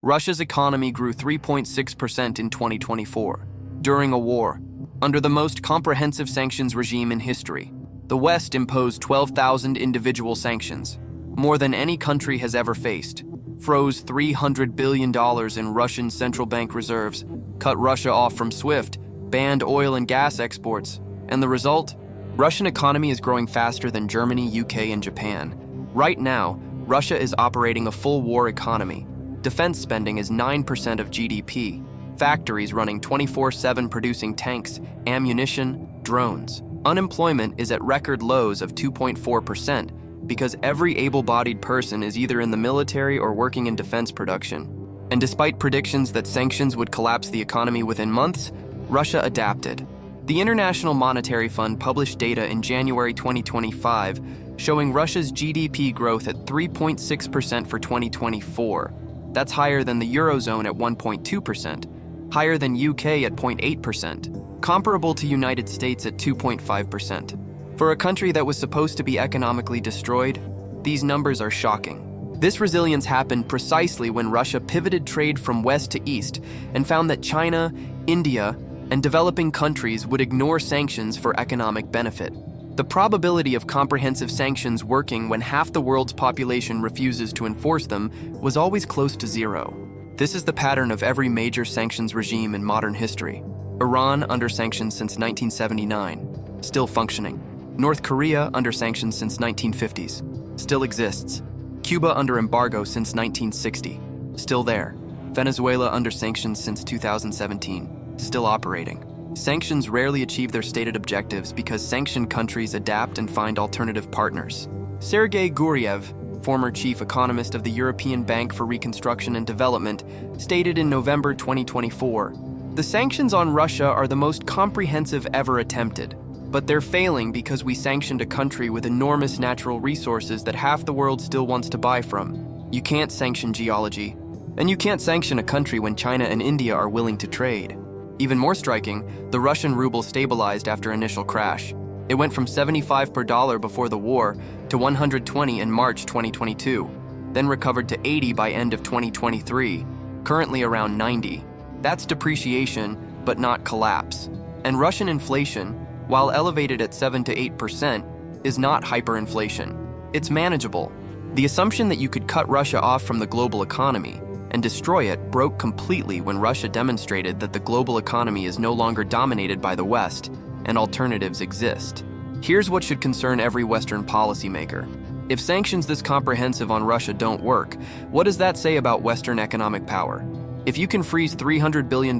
Russia's economy grew 3.6% in 2024, during a war, under the most comprehensive sanctions regime in history. The West imposed 12,000 individual sanctions, more than any country has ever faced, froze $300 billion in Russian central bank reserves, cut Russia off from SWIFT, banned oil and gas exports, and the result? Russian economy is growing faster than Germany, UK, and Japan. Right now, Russia is operating a full war economy. Defense spending is 9% of GDP. Factories running 24/7 producing tanks, ammunition, drones. Unemployment is at record lows of 2.4% because every able-bodied person is either in the military or working in defense production. And despite predictions that sanctions would collapse the economy within months, Russia adapted. The International Monetary Fund published data in January 2025 showing Russia's GDP growth at 3.6% for 2024. That's higher than the eurozone at 1.2%, higher than UK at 0.8%, comparable to United States at 2.5%. For a country that was supposed to be economically destroyed, these numbers are shocking. This resilience happened precisely when Russia pivoted trade from west to east and found that China, India, and developing countries would ignore sanctions for economic benefit. The probability of comprehensive sanctions working when half the world's population refuses to enforce them was always close to zero. This is the pattern of every major sanctions regime in modern history. Iran under sanctions since 1979, still functioning. North Korea under sanctions since 1950s, still exists. Cuba under embargo since 1960, still there. Venezuela under sanctions since 2017, still operating. Sanctions rarely achieve their stated objectives because sanctioned countries adapt and find alternative partners. Sergei Guriev, former chief economist of the European Bank for Reconstruction and Development, stated in November 2024, "The sanctions on Russia are the most comprehensive ever attempted, but they're failing because we sanctioned a country with enormous natural resources that half the world still wants to buy from. You can't sanction geology, and you can't sanction a country when China and India are willing to trade." Even more striking, the Russian ruble stabilized after initial crash. It went from 75 per dollar before the war to 120 in March 2022, then recovered to 80 by end of 2023, currently around 90. That's depreciation, but not collapse. And Russian inflation, while elevated at 7 to 8%, is not hyperinflation. It's manageable. The assumption that you could cut Russia off from the global economy and destroy it broke completely when Russia demonstrated that the global economy is no longer dominated by the West and alternatives exist. Here's what should concern every Western policymaker. If sanctions this comprehensive on Russia don't work, what does that say about Western economic power? If you can freeze $300 billion,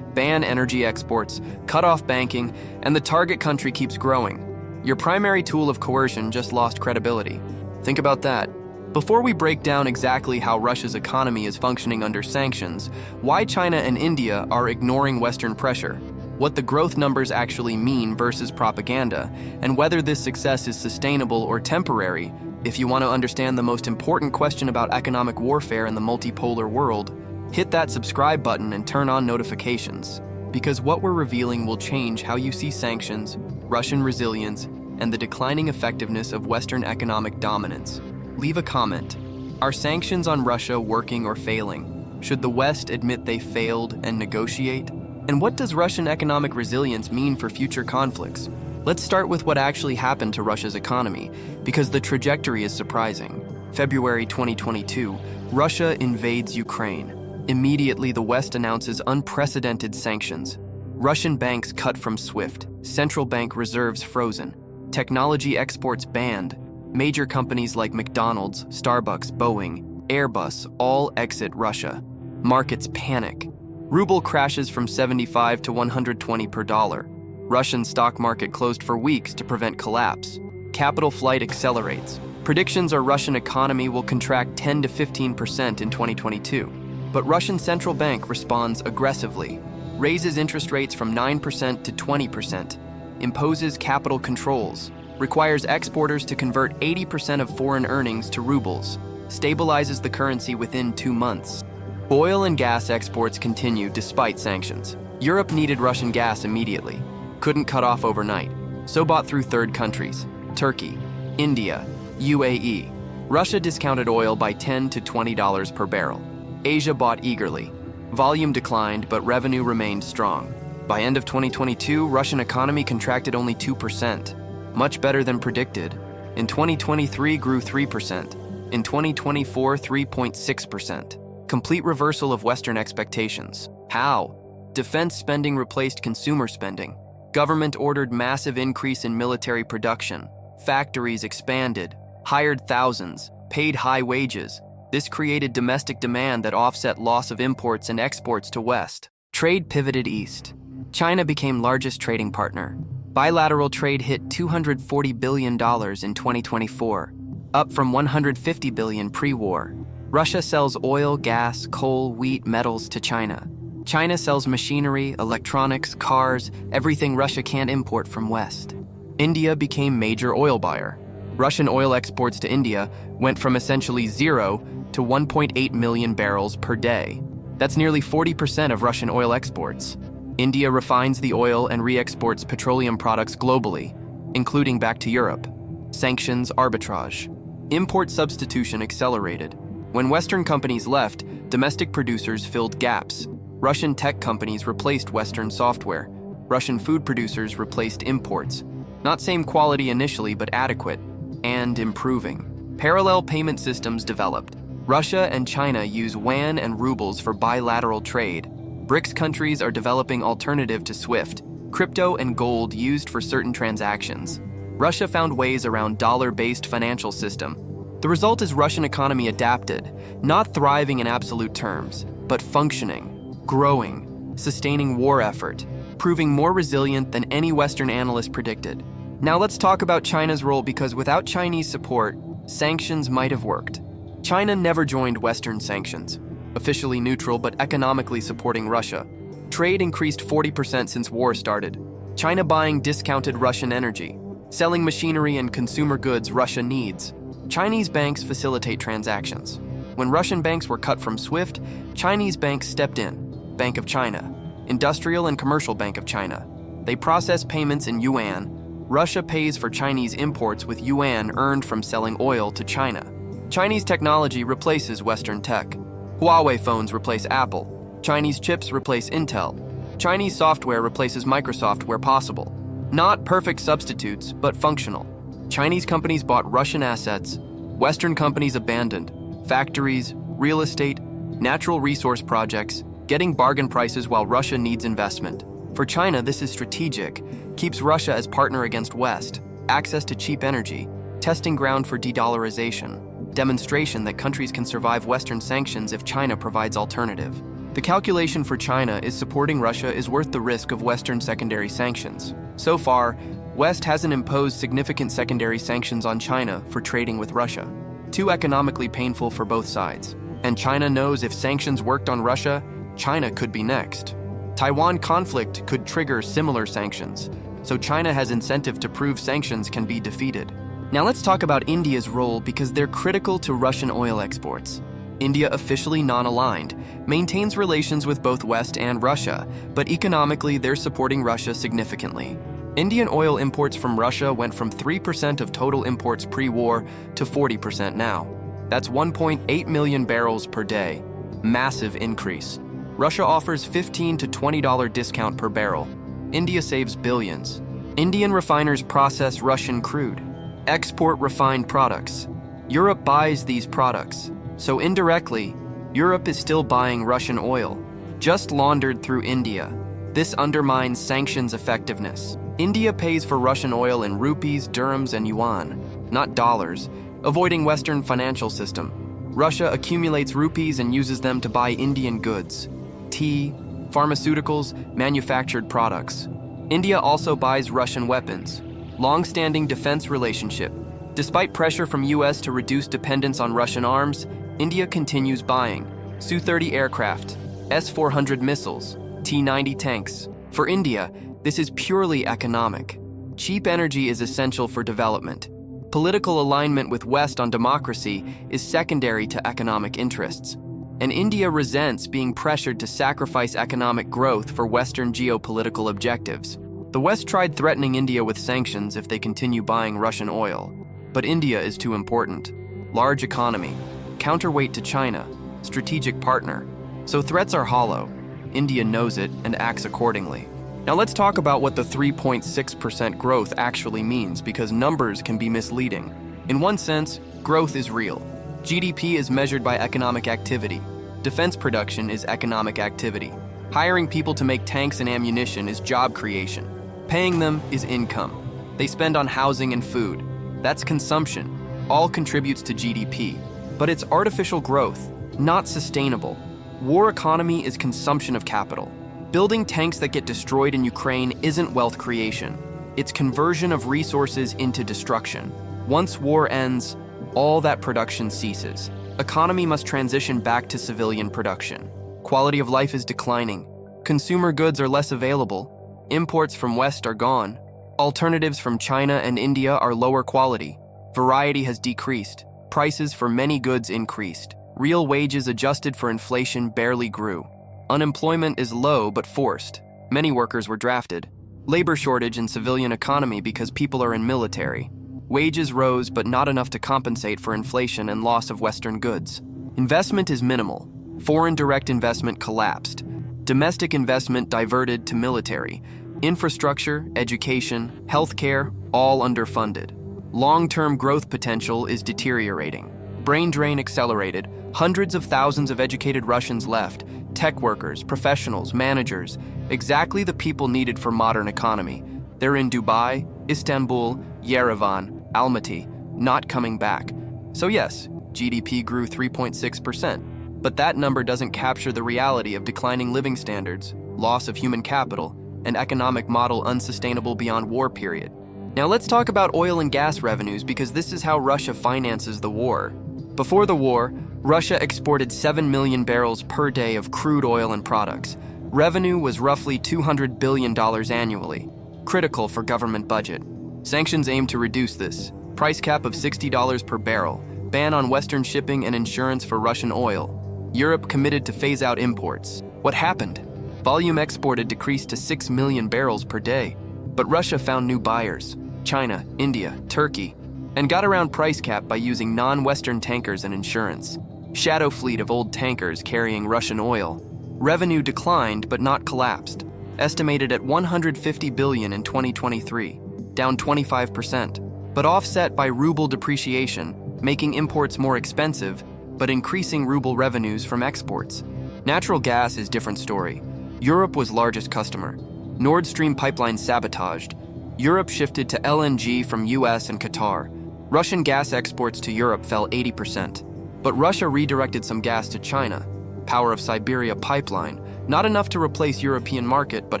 ban energy exports, cut off banking, and the target country keeps growing, your primary tool of coercion just lost credibility. Think about that. Before we break down exactly how Russia's economy is functioning under sanctions, why China and India are ignoring Western pressure, what the growth numbers actually mean versus propaganda, and whether this success is sustainable or temporary, if you want to understand the most important question about economic warfare in the multipolar world, hit that subscribe button and turn on notifications, because what we're revealing will change how you see sanctions, Russian resilience, and the declining effectiveness of Western economic dominance. Leave a comment. Are sanctions on Russia working or failing? Should the West admit they failed and negotiate? And what does Russian economic resilience mean for future conflicts? Let's start with what actually happened to Russia's economy, because the trajectory is surprising. February 2022, Russia invades Ukraine. Immediately, the West announces unprecedented sanctions. Russian banks cut from SWIFT, central bank reserves frozen, technology exports banned. Major companies like McDonald's, Starbucks, Boeing, Airbus all exit Russia. Markets panic. Ruble crashes from 75 to 120 per dollar. Russian stock market closed for weeks to prevent collapse. Capital flight accelerates. Predictions are Russian economy will contract 10 to 15% in 2022. But Russian central bank responds aggressively, raises interest rates from 9% to 20%, imposes capital controls, requires exporters to convert 80% of foreign earnings to rubles, stabilizes the currency within 2 months. Oil and gas exports continue despite sanctions. Europe needed Russian gas immediately, couldn't cut off overnight, so bought through third countries, Turkey, India, UAE. Russia discounted oil by $10 to $20 per barrel. Asia bought eagerly. Volume declined, but revenue remained strong. By end of 2022, Russian economy contracted only 2%, much better than predicted. In 2023, grew 3%. In 2024, 3.6%. Complete reversal of Western expectations. How? Defense spending replaced consumer spending. Government ordered massive increase in military production. Factories expanded, hired thousands, paid high wages. This created domestic demand that offset loss of imports and exports to West. Trade pivoted east. China became largest trading partner. Bilateral trade hit $240 billion in 2024, up from $150 billion pre-war. Russia sells oil, gas, coal, wheat, metals to China. China sells machinery, electronics, cars, everything Russia can't import from West. India became major oil buyer. Russian oil exports to India went from essentially zero to 1.8 million barrels per day. That's nearly 40% of Russian oil exports. India refines the oil and re-exports petroleum products globally, including back to Europe. Sanctions arbitrage. Import substitution accelerated. When Western companies left, domestic producers filled gaps. Russian tech companies replaced Western software. Russian food producers replaced imports. Not same quality initially, but adequate and improving. Parallel payment systems developed. Russia and China use yuan and rubles for bilateral trade. BRICS countries are developing alternative to SWIFT, crypto and gold used for certain transactions. Russia found ways around dollar-based financial system. The result is Russian economy adapted, not thriving in absolute terms, but functioning, growing, sustaining war effort, proving more resilient than any Western analyst predicted. Now let's talk about China's role, because without Chinese support, sanctions might have worked. China never joined Western sanctions, officially neutral but economically supporting Russia. Trade increased 40% since war started. China buying discounted Russian energy, selling machinery and consumer goods Russia needs. Chinese banks facilitate transactions. When Russian banks were cut from SWIFT, Chinese banks stepped in. Bank of China, Industrial and Commercial Bank of China. They process payments in yuan. Russia pays for Chinese imports with yuan earned from selling oil to China. Chinese technology replaces Western tech. Huawei phones replace Apple. Chinese chips replace Intel. Chinese software replaces Microsoft where possible. Not perfect substitutes, but functional. Chinese companies bought Russian assets. Western companies abandoned. Factories, real estate, natural resource projects, getting bargain prices while Russia needs investment. For China, this is strategic. Keeps Russia as partner against West. Access to cheap energy. Testing ground for de-dollarization. Demonstration that countries can survive Western sanctions if China provides alternative. The calculation for China is supporting Russia is worth the risk of Western secondary sanctions. So far, West hasn't imposed significant secondary sanctions on China for trading with Russia. Too economically painful for both sides. And China knows if sanctions worked on Russia, China could be next. Taiwan conflict could trigger similar sanctions, so China has incentive to prove sanctions can be defeated. Now let's talk about India's role, because they're critical to Russian oil exports. India, officially non-aligned, maintains relations with both West and Russia, but economically they're supporting Russia significantly. Indian oil imports from Russia went from 3% of total imports pre-war to 40% now. That's 1.8 million barrels per day. Massive increase. Russia offers $15 to $20 discount per barrel. India saves billions. Indian refiners process Russian crude. Export refined products. Europe buys these products. So indirectly, Europe is still buying Russian oil, just laundered through India. This undermines sanctions' effectiveness. India pays for Russian oil in rupees, dirhams, and yuan, not dollars, avoiding Western financial system. Russia accumulates rupees and uses them to buy Indian goods, tea, pharmaceuticals, manufactured products. India also buys Russian weapons. Long-standing defense relationship. Despite pressure from US to reduce dependence on Russian arms, India continues buying Su-30 aircraft, S-400 missiles, T-90 tanks. For India, this is purely economic. Cheap energy is essential for development. Political alignment with West on democracy is secondary to economic interests. And India resents being pressured to sacrifice economic growth for Western geopolitical objectives. The West tried threatening India with sanctions if they continue buying Russian oil. But India is too important. Large economy, counterweight to China, strategic partner. So threats are hollow. India knows it and acts accordingly. Now let's talk about what the 3.6% growth actually means, because numbers can be misleading. In one sense, growth is real. GDP is measured by economic activity. Defense production is economic activity. Hiring people to make tanks and ammunition is job creation. Paying them is income. They spend on housing and food. That's consumption. All contributes to GDP. But it's artificial growth, not sustainable. War economy is consumption of capital. Building tanks that get destroyed in Ukraine isn't wealth creation. It's conversion of resources into destruction. Once war ends, all that production ceases. Economy must transition back to civilian production. Quality of life is declining. Consumer goods are less available. Imports from West are gone. Alternatives from China and India are lower quality. Variety has decreased. Prices for many goods increased. Real wages adjusted for inflation barely grew. Unemployment is low but forced. Many workers were drafted. Labor shortage in civilian economy because people are in military. Wages rose but not enough to compensate for inflation and loss of Western goods. Investment is minimal. Foreign direct investment collapsed. Domestic investment diverted to military. Infrastructure, education, healthcare, all underfunded. Long-term growth potential is deteriorating. Brain drain accelerated. Hundreds of thousands of educated Russians left. Tech workers, professionals, managers, exactly the people needed for modern economy. They're in Dubai, Istanbul, Yerevan, Almaty, not coming back. So yes, GDP grew 3.6%, but that number doesn't capture the reality of declining living standards, loss of human capital, and economic model unsustainable beyond war period. Now let's talk about oil and gas revenues, because this is how Russia finances the war. Before the war, Russia exported 7 million barrels per day of crude oil and products. Revenue was roughly $200 billion annually, critical for government budget. Sanctions aim to reduce this. Price cap of $60 per barrel, ban on Western shipping and insurance for Russian oil. Europe committed to phase out imports. What happened? Volume exported decreased to 6 million barrels per day, but Russia found new buyers: China, India, Turkey, and got around price cap by using non-Western tankers and insurance. Shadow fleet of old tankers carrying Russian oil. Revenue declined but not collapsed, estimated at $150 billion in 2023, down 25%, but offset by ruble depreciation, making imports more expensive, but increasing ruble revenues from exports. Natural gas is different story. Europe was largest customer. Nord Stream pipeline sabotaged. Europe shifted to LNG from US and Qatar. Russian gas exports to Europe fell 80%. But Russia redirected some gas to China. Power of Siberia pipeline, not enough to replace European market, but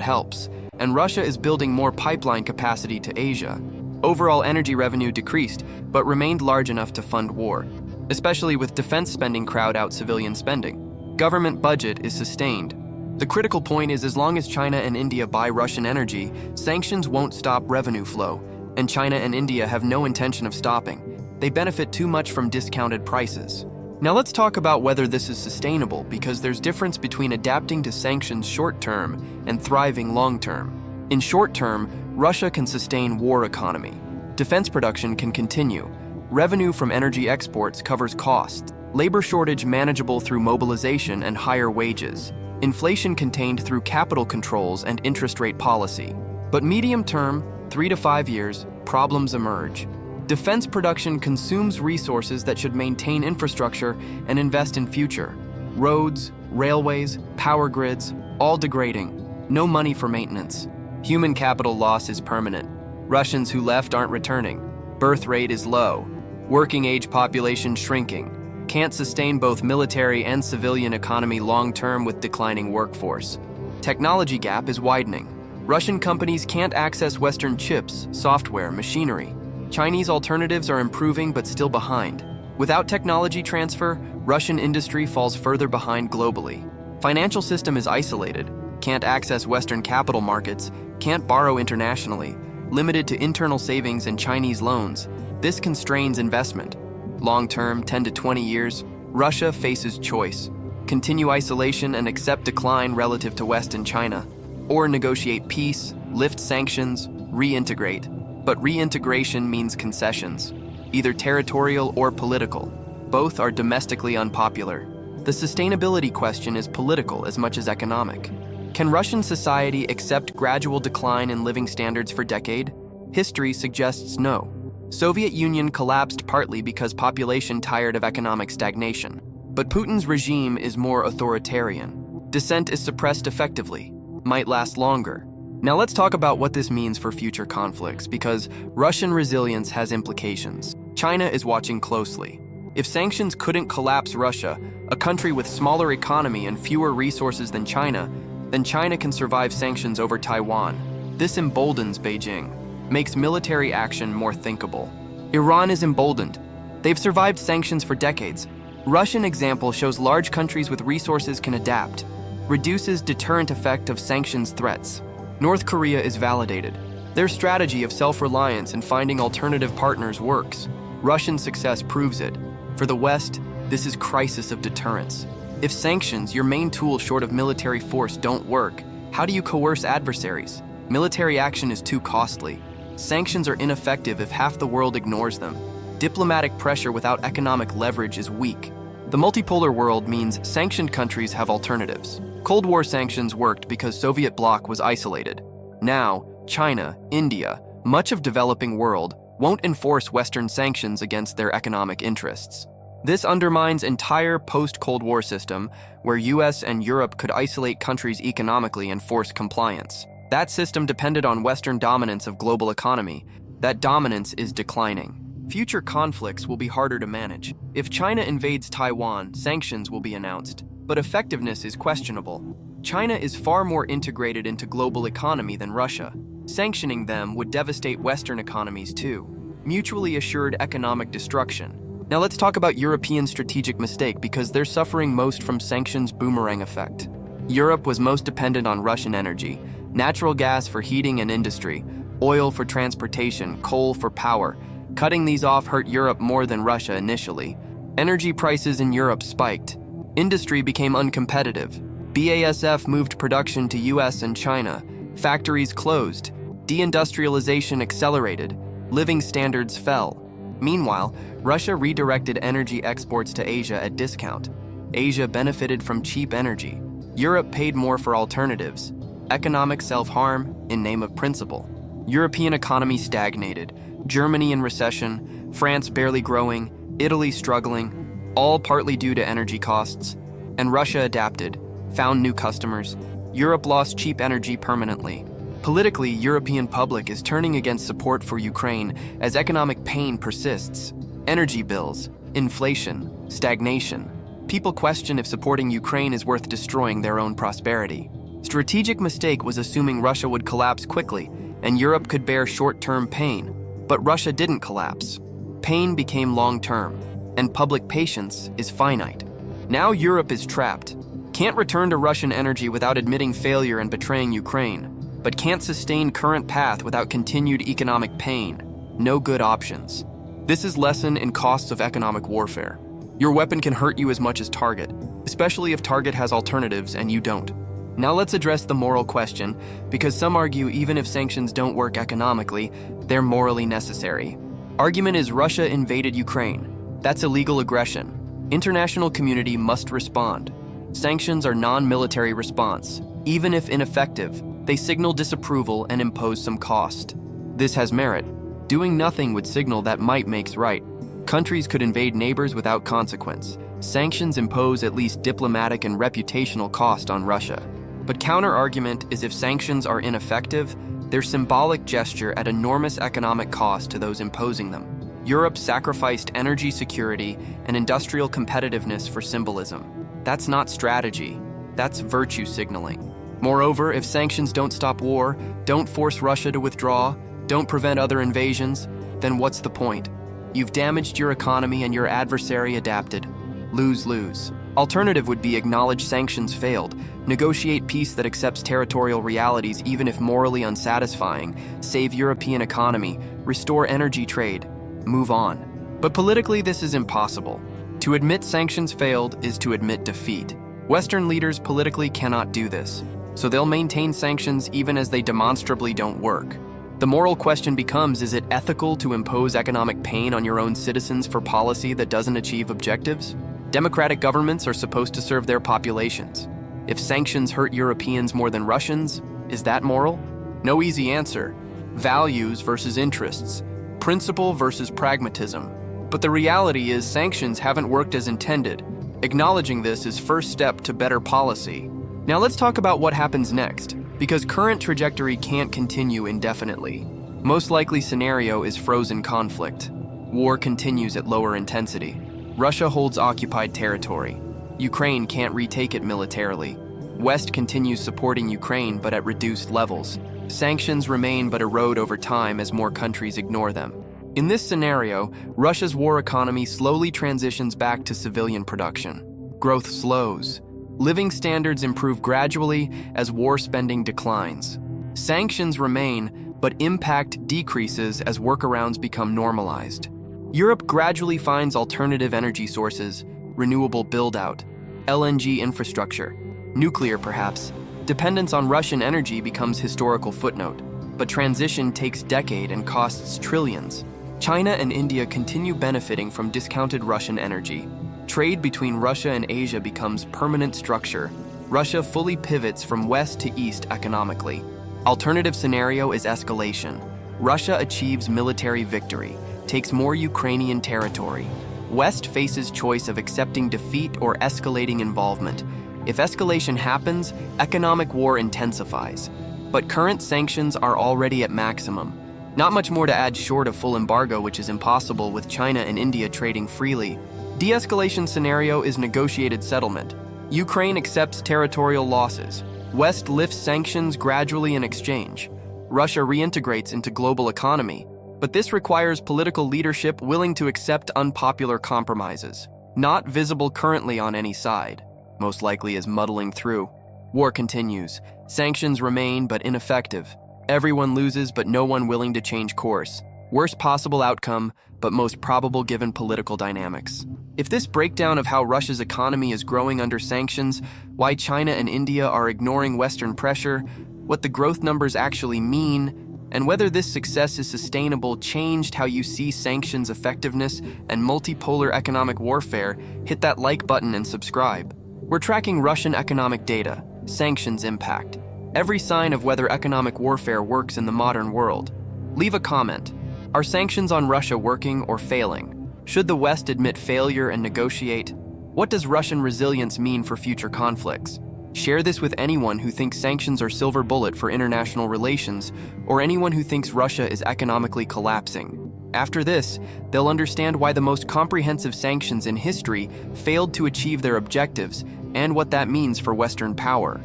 helps. And Russia is building more pipeline capacity to Asia. Overall energy revenue decreased, but remained large enough to fund war, especially with defense spending crowd out civilian spending. Government budget is sustained. The critical point is, as long as China and India buy Russian energy, sanctions won't stop revenue flow, and China and India have no intention of stopping. They benefit too much from discounted prices. Now let's talk about whether this is sustainable, because there's difference between adapting to sanctions short-term and thriving long-term. In short-term, Russia can sustain war economy. Defense production can continue. Revenue from energy exports covers costs. Labor shortage manageable through mobilization and higher wages. Inflation contained through capital controls and interest rate policy. But medium-term, 3 to 5 years, problems emerge. Defense production consumes resources that should maintain infrastructure and invest in future. Roads, railways, power grids, all degrading. No money for maintenance. Human capital loss is permanent. Russians who left aren't returning. Birth rate is low. Working age population shrinking. Can't sustain both military and civilian economy long-term with declining workforce. Technology gap is widening. Russian companies can't access Western chips, software, machinery. Chinese alternatives are improving but still behind. Without technology transfer, Russian industry falls further behind globally. Financial system is isolated, can't access Western capital markets, can't borrow internationally, limited to internal savings and Chinese loans. This constrains investment. Long-term, 10 to 20 years, Russia faces choice. Continue isolation and accept decline relative to West and China, or negotiate peace, lift sanctions, reintegrate. But reintegration means concessions, either territorial or political. Both are domestically unpopular. The sustainability question is political as much as economic. Can Russian society accept gradual decline in living standards for decades? History suggests no. Soviet Union collapsed partly because population tired of economic stagnation. But Putin's regime is more authoritarian. Dissent is suppressed effectively, might last longer. Now let's talk about what this means for future conflicts, because Russian resilience has implications. China is watching closely. If sanctions couldn't collapse Russia, a country with smaller economy and fewer resources than China, then China can survive sanctions over Taiwan. This emboldens Beijing, makes military action more thinkable. Iran is emboldened. They've survived sanctions for decades. Russian example shows large countries with resources can adapt, reduces deterrent effect of sanctions threats. North Korea is validated. Their strategy of self-reliance and finding alternative partners works. Russian success proves it. For the West, this is crisis of deterrence. If sanctions, your main tool short of military force, don't work, how do you coerce adversaries? Military action is too costly. Sanctions are ineffective if half the world ignores them. Diplomatic pressure without economic leverage is weak. The multipolar world means sanctioned countries have alternatives. Cold War sanctions worked because Soviet bloc was isolated. Now, China, India, much of developing world won't enforce Western sanctions against their economic interests. This undermines entire post-Cold War system where US and Europe could isolate countries economically and force compliance. That system depended on Western dominance of global economy. That dominance is declining. Future conflicts will be harder to manage. If China invades Taiwan, sanctions will be announced, but effectiveness is questionable. China is far more integrated into global economy than Russia. Sanctioning them would devastate Western economies too. Mutually assured economic destruction. Now let's talk about European strategic mistake, because they're suffering most from sanctions boomerang effect. Europe was most dependent on Russian energy, natural gas for heating and industry, oil for transportation, coal for power. Cutting these off hurt Europe more than Russia initially. Energy prices in Europe spiked. Industry became uncompetitive. BASF moved production to US and China. Factories closed. Deindustrialization accelerated. Living standards fell. Meanwhile, Russia redirected energy exports to Asia at discount. Asia benefited from cheap energy. Europe paid more for alternatives. Economic self-harm in name of principle. European economy stagnated. Germany in recession, France barely growing, Italy struggling, all partly due to energy costs. And Russia adapted, found new customers. Europe lost cheap energy permanently. Politically, European public is turning against support for Ukraine as economic pain persists. Energy bills, inflation, stagnation. People question if supporting Ukraine is worth destroying their own prosperity. Strategic mistake was assuming Russia would collapse quickly and Europe could bear short-term pain. But Russia didn't collapse. Pain became long-term, and public patience is finite. Now Europe is trapped. Can't return to Russian energy without admitting failure and betraying Ukraine, but can't sustain current path without continued economic pain. No good options. This is lesson in costs of economic warfare. Your weapon can hurt you as much as target, especially if target has alternatives and you don't. Now let's address the moral question, because some argue even if sanctions don't work economically, they're morally necessary. Argument is Russia invaded Ukraine. That's illegal aggression. International community must respond. Sanctions are non-military response. Even if ineffective, they signal disapproval and impose some cost. This has merit. Doing nothing would signal that might makes right. Countries could invade neighbors without consequence. Sanctions impose at least diplomatic and reputational cost on Russia. But counter-argument is if sanctions are ineffective, they're symbolic gesture at enormous economic cost to those imposing them. Europe sacrificed energy security and industrial competitiveness for symbolism. That's not strategy, that's virtue signaling. Moreover, if sanctions don't stop war, don't force Russia to withdraw, don't prevent other invasions, then what's the point? You've damaged your economy and your adversary adapted. Lose-lose. Alternative would be acknowledge sanctions failed, negotiate peace that accepts territorial realities even if morally unsatisfying, save European economy, restore energy trade, move on. But politically this is impossible. To admit sanctions failed is to admit defeat. Western leaders politically cannot do this, so they'll maintain sanctions even as they demonstrably don't work. The moral question becomes, is it ethical to impose economic pain on your own citizens for policy that doesn't achieve objectives? Democratic governments are supposed to serve their populations. If sanctions hurt Europeans more than Russians, is that moral? No easy answer. Values versus interests, principle versus pragmatism. But the reality is sanctions haven't worked as intended. Acknowledging this is first step to better policy. Now let's talk about what happens next, because current trajectory can't continue indefinitely. Most likely scenario is frozen conflict. War continues at lower intensity. Russia holds occupied territory. Ukraine can't retake it militarily. West continues supporting Ukraine but at reduced levels. Sanctions remain but erode over time as more countries ignore them. In this scenario, Russia's war economy slowly transitions back to civilian production. Growth slows. Living standards improve gradually as war spending declines. Sanctions remain, but impact decreases as workarounds become normalized. Europe gradually finds alternative energy sources, renewable build-out, LNG infrastructure, nuclear perhaps. Dependence on Russian energy becomes historical footnote, but transition takes decades and costs trillions. China and India continue benefiting from discounted Russian energy. Trade between Russia and Asia becomes permanent structure. Russia fully pivots from west to east economically. Alternative scenario is escalation. Russia achieves military victory, takes more Ukrainian territory. West faces choice of accepting defeat or escalating involvement. If escalation happens, economic war intensifies. But current sanctions are already at maximum. Not much more to add short of full embargo, which is impossible with China and India trading freely. De-escalation scenario is negotiated settlement. Ukraine accepts territorial losses. West lifts sanctions gradually in exchange. Russia reintegrates into global economy. But this requires political leadership willing to accept unpopular compromises. Not visible currently on any side. Most likely is muddling through. War continues. Sanctions remain but ineffective. Everyone loses but no one willing to change course. Worst possible outcome, but most probable given political dynamics. If this breakdown of how Russia's economy is growing under sanctions, why China and India are ignoring Western pressure, what the growth numbers actually mean, and whether this success is sustainable changed how you see sanctions effectiveness and multipolar economic warfare, hit that like button and subscribe. We're tracking Russian economic data, sanctions impact, every sign of whether economic warfare works in the modern world. Leave a comment. Are sanctions on Russia working or failing? Should the West admit failure and negotiate? What does Russian resilience mean for future conflicts? Share this with anyone who thinks sanctions are silver bullet for international relations, or anyone who thinks Russia is economically collapsing. After this, they'll understand why the most comprehensive sanctions in history failed to achieve their objectives and what that means for Western power.